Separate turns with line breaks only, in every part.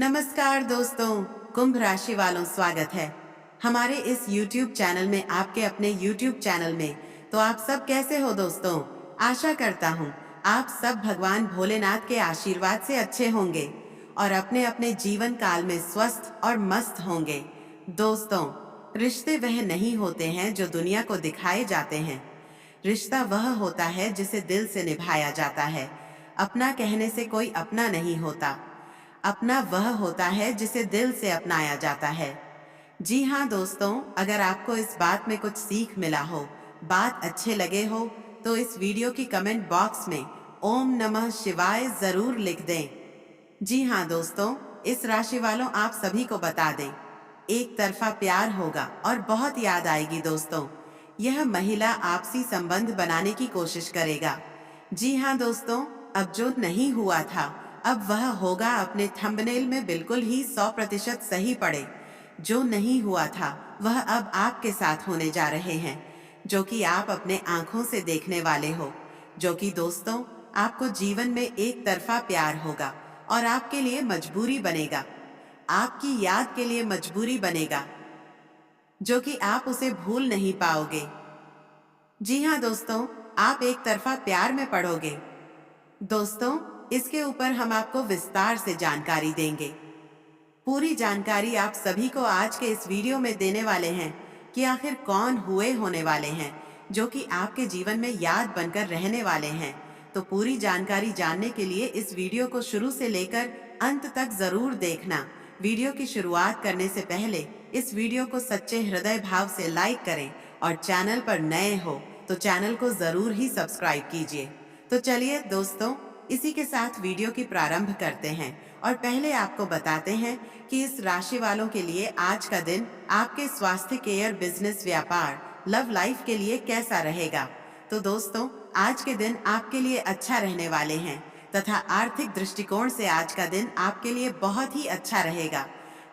नमस्कार दोस्तों, कुंभ राशि वालों स्वागत है हमारे इस YouTube चैनल में। आपके अपने YouTube चैनल में तो आप सब कैसे हो दोस्तों? आशा करता हूँ आप सब भगवान भोलेनाथ के आशीर्वाद से अच्छे होंगे और अपने अपने जीवन काल में स्वस्थ और मस्त होंगे। दोस्तों, रिश्ते वह नहीं होते हैं जो दुनिया को दिखाए जाते हैं। रिश्ता वह होता है जिसे दिल से निभाया जाता है। अपना कहने से कोई अपना नहीं होता। अपना वह होता है जिसे दिल से अपनाया जाता है। जी हाँ दोस्तों, अगर आपको इस बात में कुछ सीख मिला हो, बात अच्छे लगे हो, तो इस वीडियो की कमेंट बॉक्स में ओम नमः शिवाय जरूर लिख दें। जी हाँ दोस्तों, इस राशि वालों आप सभी को बता दें, एक तरफा प्यार होगा और बहुत याद आएगी दोस्तों। यह महिला आपसी संबंध बनाने की कोशिश करेगा। जी हाँ दोस्तों, अब जो नहीं हुआ था अब वह होगा। अपने थंबनेल में बिल्कुल ही 100% सही पड़े। जो नहीं हुआ था वह अब आपके साथ होने जा रहे हैं, जो कि आप अपने आंखों से देखने वाले हो। जो कि दोस्तों, आपको जीवन में एक तरफा प्यार होगा और आपके लिए मजबूरी बनेगा, आपकी याद के लिए मजबूरी बनेगा, जो कि आप उसे भूल नहीं पाओगे। जी हाँ दोस्तों, आप एक तरफा प्यार में पड़ोगे। दोस्तों, इसके ऊपर हम आपको विस्तार से जानकारी देंगे। पूरी जानकारी आप सभी को आज के इस वीडियो में देने वाले हैं कि आखिर कौन हुए होने वाले हैं जो कि आपके जीवन में याद बनकर रहने वाले हैं। तो पूरी जानकारी जानने के लिए इस वीडियो को शुरू से लेकर अंत तक जरूर देखना। वीडियो की शुरुआत करने से पहले इस वीडियो को सच्चे हृदय भाव से लाइक करें और चैनल पर नए हो तो चैनल को जरूर ही सब्सक्राइब कीजिए। तो चलिए दोस्तों, इसी के साथ वीडियो की प्रारंभ करते हैं और पहले आपको बताते हैं कि इस राशि वालों के लिए आज का दिन आपके स्वास्थ्य, केयर, बिजनेस, व्यापार, लव लाइफ के लिए कैसा रहेगा। तो दोस्तों, आज के दिन आपके लिए अच्छा रहने वाले हैं तथा आर्थिक दृष्टिकोण से आज का दिन आपके लिए बहुत ही अच्छा रहेगा।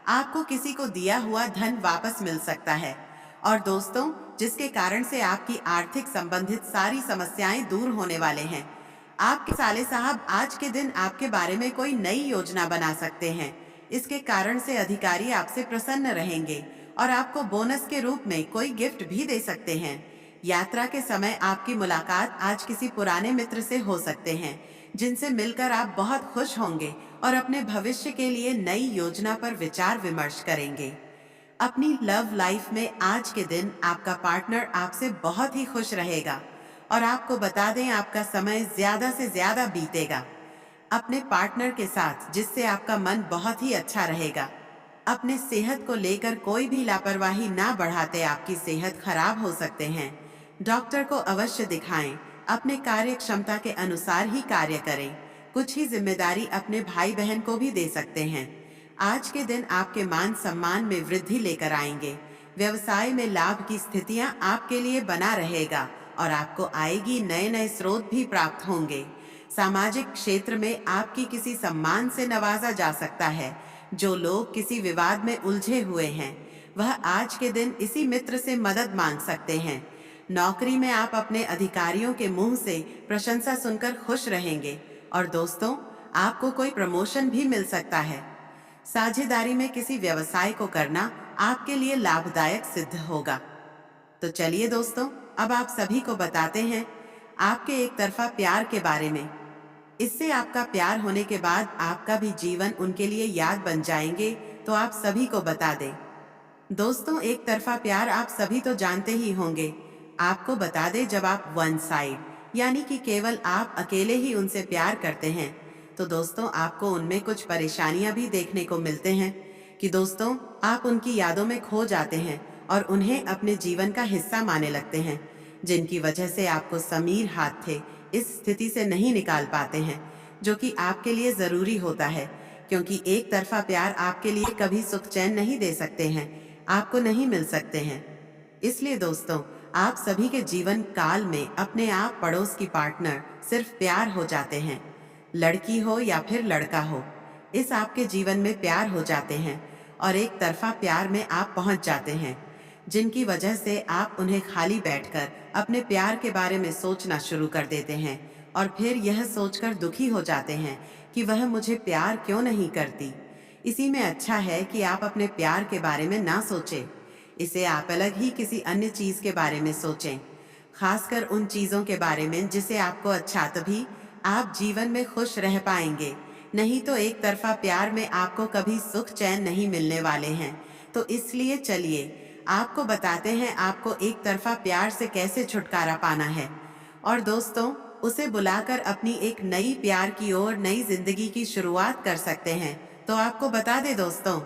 आपको किसी को दिया हुआ धन वापस मिल सकता है और दोस्तों, जिसके कारण से आपकी आर्थिक संबंधित सारी समस्याएं दूर होने वाले हैं। आपके साले साहब आज के दिन आपके बारे में कोई नई योजना बना सकते हैं। इसके कारण से अधिकारी आपसे प्रसन्न रहेंगे और आपको बोनस के रूप में कोई गिफ्ट भी दे सकते हैं। यात्रा के समय आपकी मुलाकात आज किसी पुराने मित्र से हो सकते हैं, जिनसे मिलकर आप बहुत खुश होंगे और अपने भविष्य के लिए नई योजना पर विचार विमर्श करेंगे। अपनी लव लाइफ में आज के दिन आपका पार्टनर आपसे बहुत ही खुश रहेगा और आपको बता दें, आपका समय ज्यादा से ज्यादा बीतेगा अपने पार्टनर के साथ, जिससे आपका मन बहुत ही अच्छा रहेगा। अपने सेहत को लेकर कोई भी लापरवाही ना बढ़ाते, आपकी सेहत खराब हो सकते हैं। डॉक्टर को अवश्य दिखाएं। अपने कार्य क्षमता के अनुसार ही कार्य करें। कुछ ही जिम्मेदारी अपने भाई बहन को भी दे सकते हैं। आज के दिन आपके मान सम्मान में वृद्धि लेकर आएंगे। व्यवसाय में लाभ की स्थितियां आपके लिए बना रहेगा और आपको आएगी, नए नए स्रोत भी प्राप्त होंगे। सामाजिक क्षेत्र में आपकी किसी सम्मान से नवाजा जा सकता है। जो लोग किसी विवाद में उलझे हुए हैं, वह आज के दिन इसी मित्र से मदद मांग सकते हैं। नौकरी में आप अपने अधिकारियों के मुंह से प्रशंसा सुनकर खुश रहेंगे और दोस्तों, आपको कोई प्रमोशन भी मिल सकता है। साझेदारी में किसी व्यवसाय को करना आपके लिए लाभदायक सिद्ध होगा। तो चलिए दोस्तों, अब आप सभी को बताते हैं आपके एक तरफा प्यार के बारे में। इससे आपका प्यार होने के बाद आपका भी जीवन उनके लिए याद बन जाएंगे, तो आप सभी को बता दें। दोस्तों, एक तरफा प्यार आप सभी तो जानते ही होंगे। आपको बता दें, जब आप वन साइड यानी कि केवल आप अकेले ही उनसे प्यार करते हैं, तो दोस्तों आपको उनमें कुछ परेशानियां भी देखने को मिलते हैं कि दोस्तों, आप उनकी यादों में खो जाते हैं और उन्हें अपने जीवन का हिस्सा मानने लगते हैं, जिनकी वजह से आपको समीर हाथ थे इस स्थिति से नहीं निकाल पाते हैं, जो कि आपके लिए जरूरी होता है। क्योंकि एक तरफा प्यार आपके लिए कभी सुख चैन नहीं दे सकते हैं, आपको नहीं मिल सकते हैं। इसलिए दोस्तों, आप सभी के जीवन काल में अपने आप पड़ोस की पार्टनर सिर्फ प्यार हो जाते हैं। लड़की हो या फिर लड़का हो, इस आपके जीवन में प्यार हो जाते हैं और एक तरफा प्यार में आप पहुंच जाते हैं, जिनकी वजह से आप उन्हें खाली बैठकर अपने प्यार के बारे में सोचना शुरू कर देते हैं और फिर यह सोचकर दुखी हो जाते हैं कि वह मुझे प्यार क्यों नहीं करती। इसी में अच्छा है कि आप अपने प्यार के बारे में ना सोचें। इसे आप अलग ही किसी अन्य चीज के बारे में सोचें, खासकर उन चीजों के बारे में जिसे आपको अच्छा, तभी आप जीवन में खुश रह पाएंगे। नहीं तो एक तरफा प्यार में आपको कभी सुख चैन नहीं मिलने वाले हैं। तो इसलिए चलिए आपको बताते हैं आपको एक तरफा प्यार से कैसे छुटकारा पाना है। और दोस्तों, उसे बुलाकर अपनी एक नई प्यार की ओर नई जिंदगी की शुरुआत कर सकते हैं। तो आपको बता दें दोस्तों,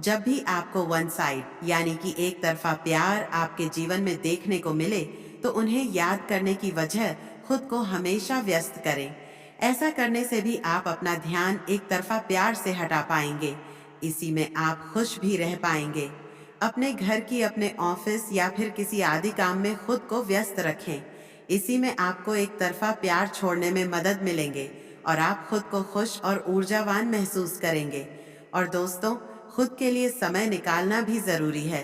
जब भी आपको वन साइड यानी कि एक तरफा प्यार आपके जीवन में देखने को मिले, तो उन्हें याद करने की वजह खुद को हमेशा व्यस्त करें। ऐसा करने से भी आप अपना ध्यान एक तरफा प्यार से हटा पाएंगे। इसी में आप खुश भी रह पाएंगे। अपने घर की, अपने ऑफिस या फिर किसी आदि काम में खुद को व्यस्त रखें। इसी में आपको एक तरफा प्यार छोड़ने में मदद मिलेंगे और आप खुद को खुश और ऊर्जावान महसूस करेंगे। और दोस्तों, खुद के लिए समय निकालना भी जरूरी है।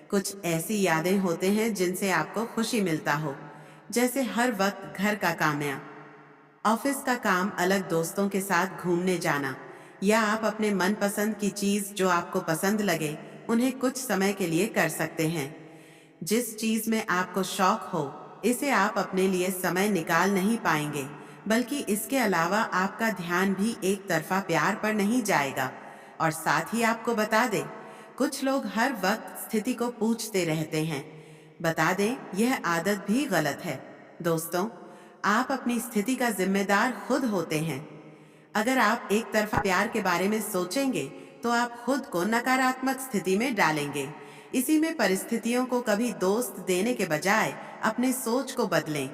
कुछ ऐसी यादें होते हैं जिनसे आपको खुशी मिलता हो, जैसे हर वक्त घर का काम या ऑफिस का काम, अलग दोस्तों के साथ घूमने जाना, या आप अपने मनपसंद की चीज जो आपको पसंद लगे उन्हें कुछ समय के लिए कर सकते हैं। जिस चीज में आपको शौक हो, इसे आप अपने लिए समय निकाल नहीं पाएंगे, बल्कि इसके अलावा आपका ध्यान भी एक तरफा प्यार पर नहीं जाएगा। और साथ ही आपको बता दें, कुछ लोग हर वक्त स्थिति को पूछते रहते हैं। बता दें, यह आदत भी गलत है। दोस्तों, आप अपनी स्थिति का जिम्मेदार खुद होते हैं। अगर आप एक तरफा प्यार के बारे में सोचेंगे, तो आप खुद को नकारात्मक स्थिति में डालेंगे। इसी में परिस्थितियों को कभी दोस्त देने के बजाय अपने सोच को बदलें।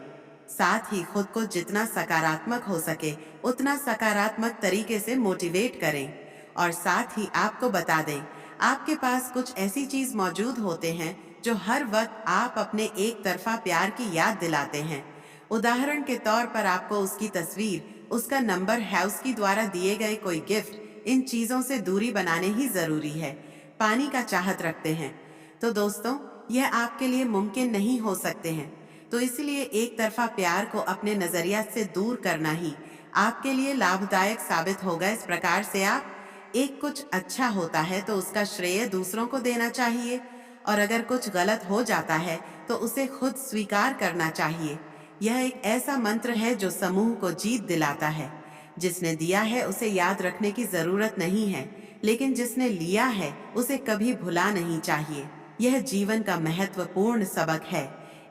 साथ ही खुद को जितना सकारात्मक हो सके उतना सकारात्मक तरीके से मोटिवेट करें। और साथ ही आपको बता दें, आपके पास कुछ ऐसी चीज मौजूद होते हैं जो हर वक्त आप अपने एक तरफा प्यार की याद दिलाते हैं। उदाहरण के तौर पर आपको उसकी तस्वीर, उसका नंबर है, उसकी द्वारा दिए गए कोई गिफ्ट, इन चीजों से दूरी बनाने ही जरूरी है। पानी का चाहत रखते हैं, तो दोस्तों यह आपके लिए मुमकिन नहीं हो सकते हैं। तो इसलिए एक तरफा प्यार को अपने नजरिया से दूर करना ही आपके लिए लाभदायक साबित होगा। इस प्रकार से आप एक कुछ अच्छा होता है तो उसका श्रेय दूसरों को देना चाहिए, और अगर कुछ गलत हो जाता है तो उसे खुद स्वीकार करना चाहिए। यह एक ऐसा मंत्र है जो समूह को जीत दिलाता है। जिसने दिया है उसे याद रखने की जरूरत नहीं है, लेकिन जिसने लिया है उसे कभी भुला नहीं चाहिए। यह जीवन का महत्वपूर्ण सबक है।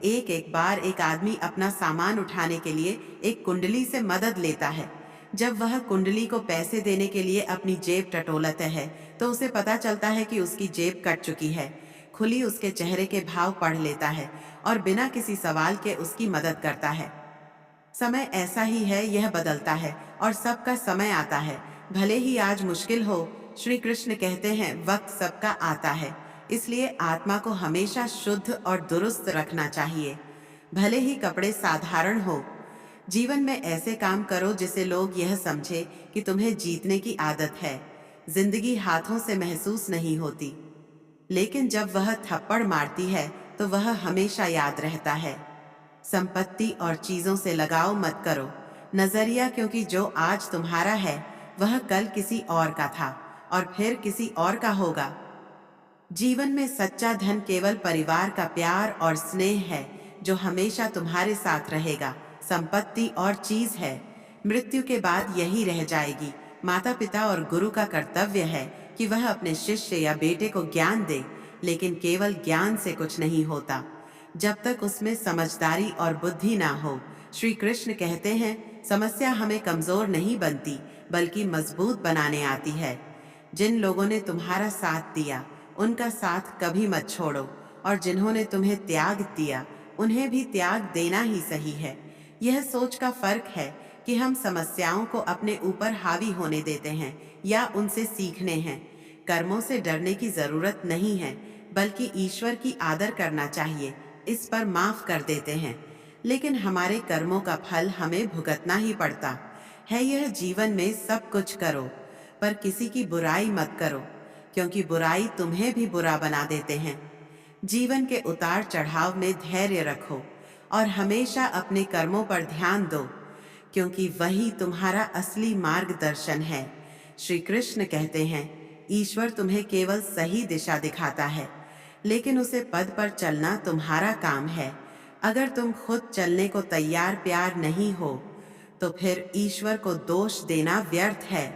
एक एक बार एक आदमी अपना सामान उठाने के लिए एक कुंडली से मदद लेता है। जब वह कुंडली को पैसे देने के लिए अपनी जेब टटोलता है, तो उसे पता चलता है कि उसकी जेब कट चुकी है। खुली उसके चेहरे के भाव पढ़ लेता है और बिना किसी सवाल के उसकी मदद करता है। समय ऐसा ही है, यह बदलता है और सबका समय आता है, भले ही आज मुश्किल हो। श्री कृष्ण कहते हैं, वक्त सबका आता है। इसलिए आत्मा को हमेशा शुद्ध और दुरुस्त रखना चाहिए। भले ही कपड़े साधारण हो, जीवन में ऐसे काम करो जिसे लोग यह समझे कि तुम्हें जीतने की आदत है। जिंदगी हाथों से महसूस नहीं होती, लेकिन जब वह थप्पड़ मारती है तो वह हमेशा याद रहता है। संपत्ति और चीजों से लगाव मत करो। नजरिया, क्योंकि जो आज तुम्हारा है वह कल किसी और का था और फिर किसी और का होगा। जीवन में सच्चा धन केवल परिवार का प्यार और स्नेह है, जो हमेशा तुम्हारे साथ रहेगा। संपत्ति और चीज है, मृत्यु के बाद यही रह जाएगी। माता पिता और गुरु का कर्तव्य है कि वह अपने शिष्य या बेटे को ज्ञान दे, लेकिन केवल ज्ञान से कुछ नहीं होता जब तक उसमें समझदारी और बुद्धि ना हो। श्री कृष्ण कहते हैं, समस्या हमें कमजोर नहीं बनती बल्कि मजबूत बनाने आती है। जिन लोगों ने तुम्हारा साथ दिया उनका साथ कभी मत छोड़ो, और जिन्होंने तुम्हें त्याग दिया उन्हें भी त्याग देना ही सही है। यह सोच का फर्क है कि हम समस्याओं को अपने ऊपर हावी होने देते हैं या उनसे सीखने हैं। कर्मों से डरने की जरूरत नहीं है, बल्कि ईश्वर की आदर करना चाहिए। इस पर माफ कर देते हैं, लेकिन हमारे कर्मों का फल हमें भुगतना ही पड़ता है। यह जीवन में सब कुछ करो, पर किसी की बुराई मत करो, क्योंकि बुराई तुम्हें भी बुरा बना देते हैं। जीवन के उतार चढ़ाव में धैर्य रखो और हमेशा अपने कर्मों पर ध्यान दो, क्योंकि वही तुम्हारा असली मार्गदर्शन है। श्री कृष्ण कहते हैं, ईश्वर तुम्हें केवल सही दिशा दिखाता है, लेकिन उसे पद पर चलना तुम्हारा काम है। अगर तुम खुद चलने को तैयार प्यार नहीं हो, तो फिर ईश्वर को दोष देना व्यर्थ है।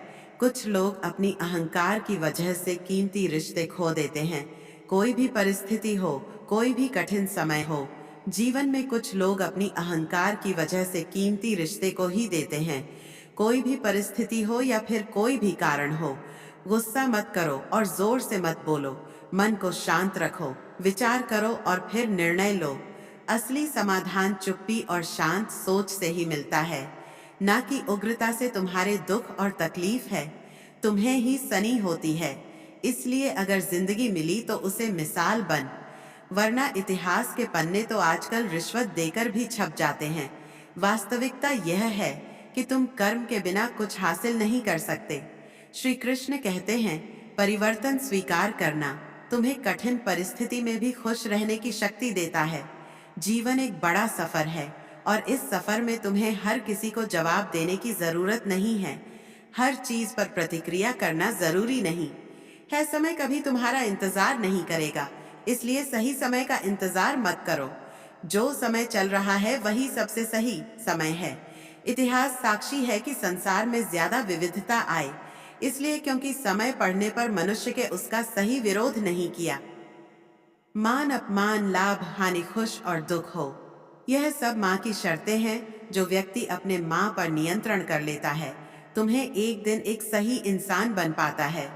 कुछ लोग अपनी अहंकार की वजह से कीमती रिश्ते खो देते हैं। कोई भी परिस्थिति हो, कोई भी कठिन समय हो, जीवन में कुछ लोग अपनी अहंकार की वजह से कीमती रिश्ते को ही देते हैं। कोई भी परिस्थिति हो या फिर कोई भी कारण हो, गुस्सा मत करो और जोर से मत बोलो। मन को शांत रखो, विचार करो और फिर निर्णय लो। असली समाधान चुप्पी और शांत सोच से ही मिलता है, ना कि उग्रता से। तुम्हारे दुख और तकलीफ है तुम्हें ही सनी होती है। इसलिए अगर जिंदगी मिली तो उसे मिसाल बन, वरना इतिहास के पन्ने तो आजकल रिश्वत देकर भी छप जाते हैं। वास्तविकता यह है कि तुम कर्म के बिना कुछ हासिल नहीं कर सकते। श्री कृष्ण कहते हैं, परिवर्तन स्वीकार करना तुम्हें कठिन परिस्थिति में भी खुश रहने की शक्ति देता है। जीवन एक बड़ा सफर है और इस सफर में तुम्हें हर किसी को जवाब देने की जरूरत नहीं है। हर चीज पर प्रतिक्रिया करना जरूरी नहीं है। समय कभी तुम्हारा इंतजार नहीं करेगा, इसलिए सही समय का इंतजार मत करो। जो समय चल रहा है वही सबसे सही समय है। इतिहास साक्षी है कि संसार में ज्यादा विविधता आए, इसलिए क्योंकि समय पड़ने पर मनुष्य के उसका सही विरोध नहीं किया। मान अपमान, लाभ हानि, खुश और दुख हो, यह सब माँ की शर्तें हैं। जो व्यक्ति अपने माँ पर नियंत्रण कर लेता है, तुम्हें एक दिन एक सही इंसान बन पाता है।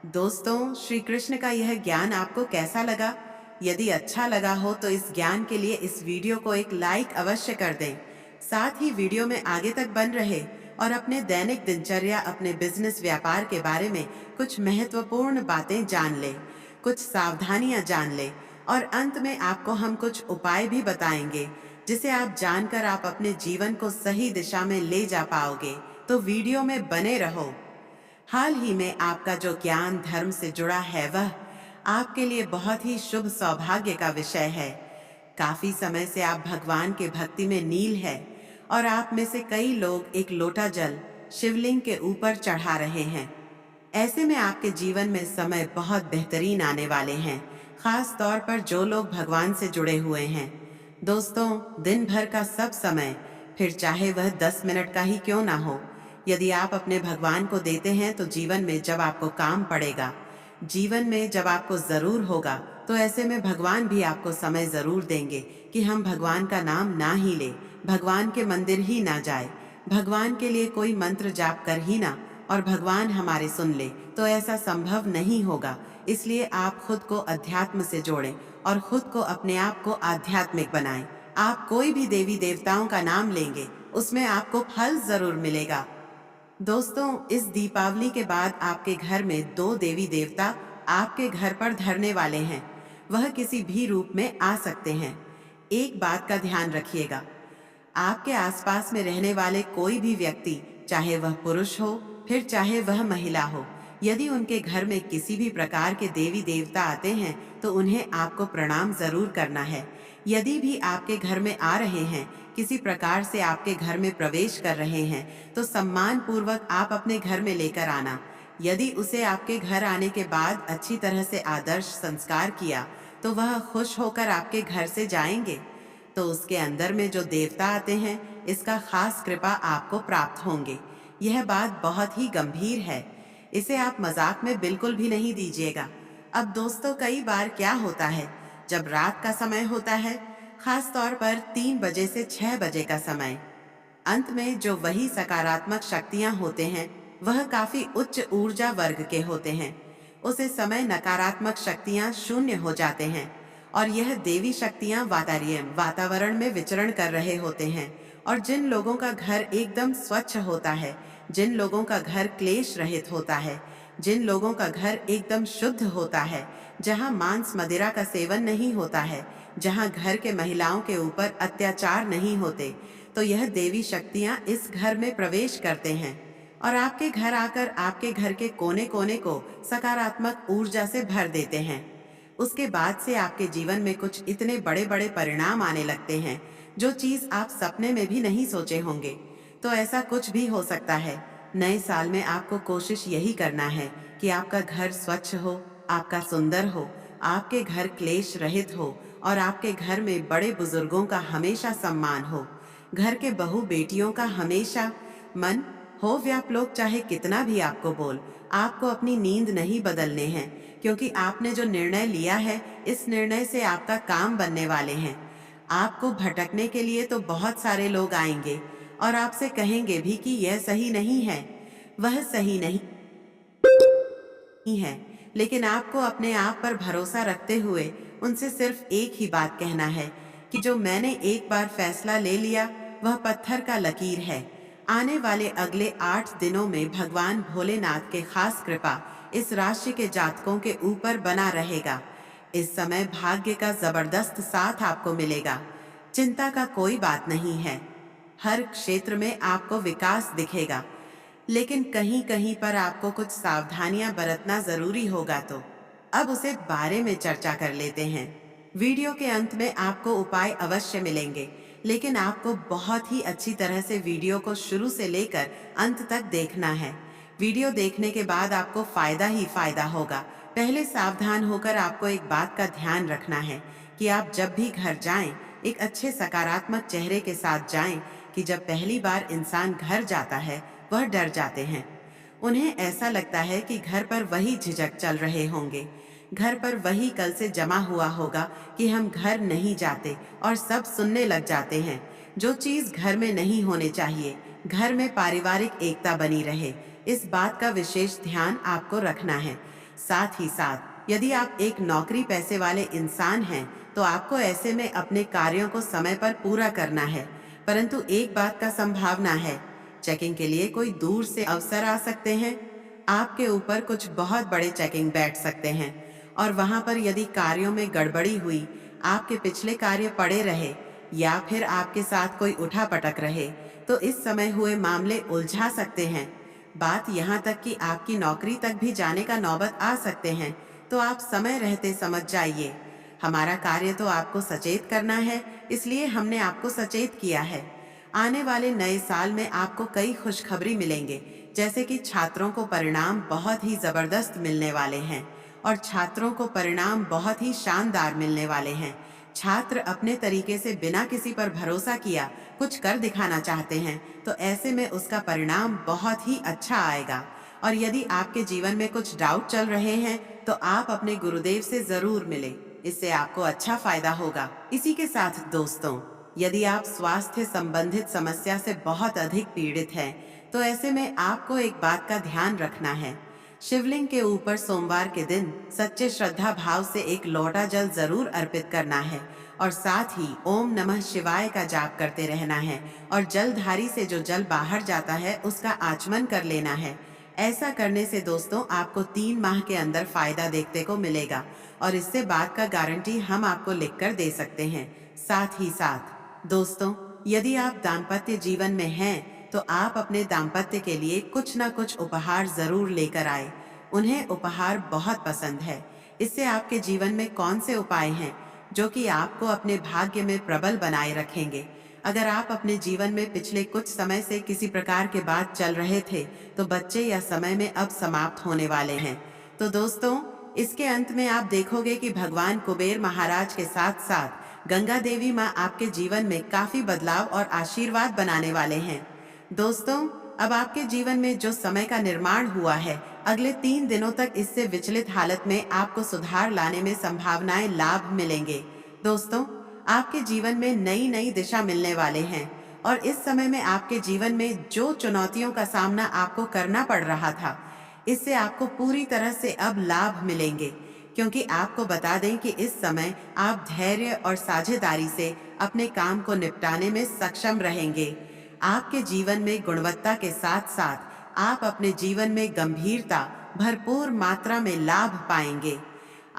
दोस्तों, श्री कृष्ण का यह ज्ञान आपको कैसा लगा? यदि अच्छा लगा हो तो इस ज्ञान के लिए इस वीडियो को एक लाइक अवश्य कर दें। साथ ही वीडियो में आगे तक बन रहे और अपने दैनिक दिनचर्या, अपने बिजनेस, व्यापार के बारे में कुछ महत्वपूर्ण बातें जान ले, कुछ सावधानियां जान ले और अंत में आपको हम कुछ उपाय भी बताएंगे, जिसे आप जानकर आप अपने जीवन को सही दिशा में ले जा पाओगे। तो वीडियो में बने रहो। हाल ही में आपका जो ज्ञान धर्म से जुड़ा है, वह आपके लिए बहुत ही शुभ सौभाग्य का विषय है। काफी समय से आप भगवान के भक्ति में नील है और आप में से कई लोग एक लोटा जल शिवलिंग के ऊपर चढ़ा रहे हैं। ऐसे में आपके जीवन में समय बहुत बेहतरीन आने वाले हैं, खास तौर पर जो लोग भगवान से जुड़े हुए हैं। दोस्तों, दिन भर का सब समय, फिर चाहे वह 10 मिनट का ही क्यों ना हो, यदि आप अपने भगवान को देते हैं तो जीवन में जब आपको काम पड़ेगा, जीवन में जब आपको जरूर होगा, तो ऐसे में भगवान भी आपको समय जरूर देंगे कि हम भगवान का नाम ना ही ले, भगवान के मंदिर ही ना जाए, भगवान के लिए कोई मंत्र जाप कर ही ना और भगवान हमारे सुन ले। तो ऐसा संभव नहीं होगा। इसलिए आप खुद को अध्यात्म से जोड़ें और खुद को, अपने आप को आध्यात्मिक बनाएं। आप कोई भी देवी देवताओं का नाम लेंगे, उसमें आपको फल जरूर मिलेगा। दोस्तों, इस दीपावली के बाद आपके घर में 2 देवी देवता आपके घर पर धरने वाले हैं। वह किसी भी रूप में आ सकते हैं। एक बात का ध्यान रखिएगा, आपके आसपास में रहने वाले कोई भी व्यक्ति, चाहे वह पुरुष हो फिर चाहे वह महिला हो, यदि उनके घर में किसी भी प्रकार के देवी देवता आते हैं तो उन्हें आपको प्रणाम जरूर करना है। यदि भी आपके घर में आ रहे हैं, किसी प्रकार से आपके घर में प्रवेश कर रहे हैं, तो सम्मान पूर्वक आप अपने घर में लेकर आना। यदि उसे आपके घर आने के बाद अच्छी तरह से आदर्श संस्कार किया, तो वह खुश होकर आपके घर से जाएंगे। तो उसके अंदर में जो देवता आते हैं, इसका खास कृपा आपको प्राप्त होंगे। यह बात बहुत ही गंभीर है, इसे आप मजाक में बिल्कुल भी नहीं दीजिएगा। अब दोस्तों, कई बार क्या होता है, जब रात का समय होता है, खास तौर पर 3 बजे से 6 बजे का समय, अंत में जो वही सकारात्मक शक्तियां होते हैं, वह काफी उच्च ऊर्जा वर्ग के होते हैं। उसे समय नकारात्मक शक्तियां शून्य हो जाते हैं और यह देवी शक्तियां वातावरण में विचरण कर रहे होते हैं। और जिन लोगों का घर एकदम स्वच्छ होता है, जिन लोगों का घर क्लेश रहित होता है, जिन लोगों का घर एकदम शुद्ध होता है, जहां मांस मदिरा का सेवन नहीं होता है, जहां घर के महिलाओं के ऊपर अत्याचार नहीं होते, तो यह देवी शक्तियां इस घर में प्रवेश करते हैं और आपके घर आकर आपके घर के कोने कोने को सकारात्मक ऊर्जा से भर देते हैं। उसके बाद से आपके जीवन में कुछ इतने बड़े बड़े परिणाम आने लगते हैं, जो चीज आप सपने में भी नहीं सोचे होंगे। तो ऐसा कुछ भी हो सकता है। नए साल में आपको कोशिश यही करना है कि आपका घर स्वच्छ हो, आपका सुंदर हो, आपके घर क्लेश रहित हो और आपके घर में बड़े बुजुर्गों का हमेशा सम्मान हो। घर के बहू बेटियों का हमेशा मन हो व्याप लोग चाहे कितना भी आपको बोल, आपको अपनी नींद नहीं बदलने हैं, क्योंकि आपने जो निर्णय लिया है, इस निर्णय से आपका काम बनने वाले हैं। आपको भटकने के लिए तो बहुत सारे लोग आएंगे और आपसे कहेंगे भी कि यह सही नहीं है, वह सही नहीं है, लेकिन आपको अपने आप पर भरोसा रखते हुए उनसे सिर्फ एक ही बात कहना है कि जो मैंने एक बार फैसला ले लिया वह पत्थर का लकीर है। आने वाले अगले 8 दिनों में भगवान भोलेनाथ के खास कृपा इस राशि के जातकों के ऊपर बना रहेगा। इस समय भाग्य का जबरदस्त साथ आपको मिलेगा। चिंता का कोई बात नहीं है। हर क्षेत्र में आपको विकास दिखेगा, लेकिन कहीं कहीं पर आपको कुछ सावधानियां बरतना जरूरी होगा। तो अब उसे बारे में चर्चा कर लेते हैं। वीडियो के अंत में आपको उपाय अवश्य मिलेंगे, लेकिन आपको बहुत ही अच्छी तरह से वीडियो को शुरू से लेकर अंत तक देखना है। वीडियो देखने के बाद आपको फायदा ही फायदा होगा। पहले सावधान होकर आपको एक बात का ध्यान रखना है कि आप जब भी घर जाएं, एक अच्छे सकारात्मक चेहरे के साथ जाएं कि जब पहली बार इंसान घर जाता है वह डर जाते हैं। उन्हें ऐसा लगता है कि घर पर वही झिझक चल रहे होंगे, घर पर वही कल से जमा हुआ होगा कि हम घर नहीं जाते और सब सुनने लग जाते हैं, जो चीज घर में नहीं होने चाहिए। घर में पारिवारिक एकता बनी रहे, इस बात का विशेष ध्यान आपको रखना है। साथ ही साथ यदि आप एक नौकरी पैसे वाले इंसान हैं तो आपको ऐसे में अपने कार्यों को समय पर पूरा करना है, परंतु एक बात का संभावना है, चेकिंग के लिए कोई दूर से अवसर आ सकते हैं। आपके ऊपर कुछ बहुत बड़े चेकिंग बैठ सकते हैं और वहां पर यदि कार्यों में गड़बड़ी हुई, आपके पिछले कार्य पड़े रहे या फिर आपके साथ कोई उठा पटक रहे, तो इस समय हुए मामले उलझा सकते हैं। बात यहाँ तक कि आपकी नौकरी तक भी जाने का नौबत आ सकते हैं, तो आप समय रहते समझ जाइए। हमारा कार्य तो आपको सचेत करना है, इसलिए हमने आपको सचेत किया है। आने वाले नए साल में आपको कई खुशखबरी मिलेंगे, जैसे कि छात्रों को परिणाम बहुत ही जबरदस्त मिलने वाले हैं और छात्रों को परिणाम बहुत ही शानदार मिलने वाले हैं। छात्र अपने तरीके से बिना किसी पर भरोसा किया कुछ कर दिखाना चाहते हैं, तो ऐसे में उसका परिणाम बहुत ही अच्छा आएगा। और यदि आपके जीवन में कुछ डाउट चल रहे हैं तो आप अपने गुरुदेव से जरूर मिले, इससे आपको अच्छा फायदा होगा। इसी के साथ दोस्तों, यदि आप स्वास्थ्य संबंधित समस्या से बहुत अधिक पीड़ित हैं, तो ऐसे में आपको एक बात का ध्यान रखना है। शिवलिंग के ऊपर सोमवार के दिन सच्चे श्रद्धा भाव से एक लोटा जल जरूर अर्पित करना है और साथ ही ओम नमः शिवाय का जाप करते रहना है और जलधारी से जो जल बाहर जाता है उसका आचमन कर लेना है। ऐसा करने से दोस्तों आपको 3 माह के अंदर फायदा देखने को मिलेगा और इससे बात का गारंटी हम आपको लिखकर दे सकते हैं। साथ ही साथ दोस्तों, यदि आप दाम्पत्य जीवन में हैं तो आप अपने दाम्पत्य के लिए कुछ ना कुछ उपहार जरूर लेकर आए। उन्हें उपहार बहुत पसंद है। इससे आपके जीवन में कौन से उपाय हैं जो कि आपको अपने भाग्य में प्रबल बनाए रखेंगे। अगर आप अपने जीवन में पिछले कुछ समय से किसी प्रकार के बात चल रहे थे तो बच्चे या समय में अब समाप्त होने वाले हैं। तो दोस्तों, इसके अंत में आप देखोगे कि भगवान कुबेर महाराज के साथ साथ गंगा देवी माँ आपके जीवन में काफी बदलाव और आशीर्वाद बनाने वाले हैं। दोस्तों, अब आपके जीवन में जो समय का निर्माण हुआ है, अगले 3 दिनों तक इससे विचलित हालत में आपको सुधार लाने में संभावनाएं लाभ मिलेंगे। दोस्तों, आपके जीवन में नई नई दिशा मिलने वाले हैं और इस समय में आपके जीवन में जो चुनौतियों का सामना आपको करना पड़ रहा था, इससे आपको पूरी तरह से अब लाभ मिलेंगे, क्योंकि आपको बता दें कि इस समय आप धैर्य और साझेदारी से अपने काम को निपटाने में सक्षम रहेंगे। आपके जीवन में गुणवत्ता के साथ साथ आप अपने जीवन में गंभीरता भरपूर मात्रा में लाभ पाएंगे।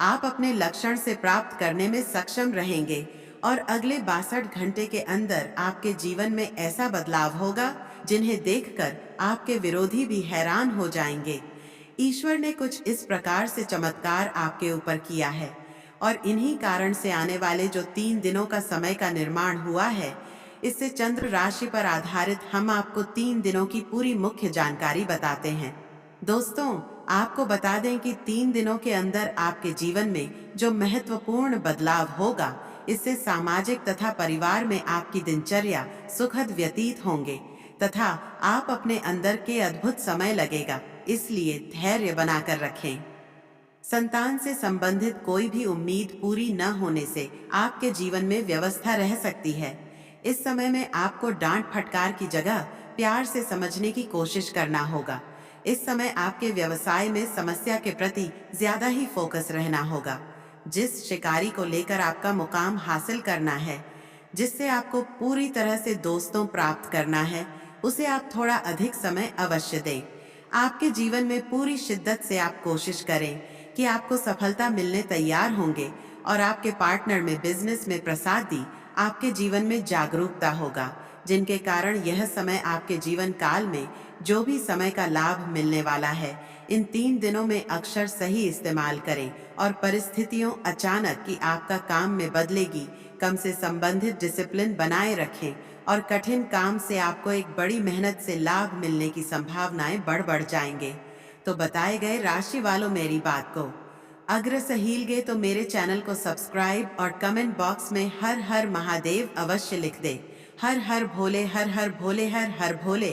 आप अपने लक्षण से प्राप्त करने में सक्षम रहेंगे और अगले 62 घंटे के अंदर आपके जीवन में ऐसा बदलाव होगा जिन्हें देखकर आपके विरोधी भी हैरान हो जाएंगे। ईश्वर ने कुछ इस प्रकार से चमत्कार आपके ऊपर किया है और इन्हीं कारण से आने वाले जो 3 दिनों का समय का निर्माण हुआ है, इससे चंद्र राशि पर आधारित हम आपको 3 दिनों की पूरी मुख्य जानकारी बताते हैं। दोस्तों, आपको बता दें कि 3 दिनों के अंदर आपके जीवन में जो महत्वपूर्ण बदलाव होगा, इससे सामाजिक तथा परिवार में आपकी दिनचर्या सुखद व्यतीत होंगे तथा आप अपने अंदर के अद्भुत समय लगेगा, इसलिए धैर्य बनाकर रखें। संतान से संबंधित कोई भी उम्मीद पूरी न होने से आपके जीवन में व्यवस्था रह सकती है। इस समय में आपको डांट फटकार की जगह प्यार से समझने की कोशिश करना होगा। इस समय आपके व्यवसाय में समस्या के प्रति ज्यादा ही फोकस रहना होगा। जिस शिकारी को लेकर आपका मुकाम हासिल करना है, जिससे आपको पूरी तरह से दोस्तों प्राप्त करना है, उसे आप थोड़ा अधिक समय अवश्य दें। आपके जीवन में पूरी शिद्दत से आप कोशिश करें कि आपको सफलता मिलने तैयार होंगे और आपके पार्टनर में बिजनेस में प्रसादी आपके जीवन में जागरूकता होगा, जिनके कारण यह समय आपके जीवन काल में जो भी समय का लाभ मिलने वाला है, इन 3 दिनों में अक्षर सही इस्तेमाल करें और परिस्थितियों अचानक कि आपका काम में बदलेगी, कम से संबंधित डिसिप्लिन बनाए रखें और कठिन काम से आपको एक बड़ी मेहनत से लाभ मिलने की संभावनाएं बढ़ जाएंगे। तो बताए गए राशि वालों मेरी बात को अग्र सहील गए तो मेरे चैनल को सब्सक्राइब और कमेंट बॉक्स में हर हर महादेव अवश्य लिख दे। हर हर भोले, हर हर भोले, हर हर भोले।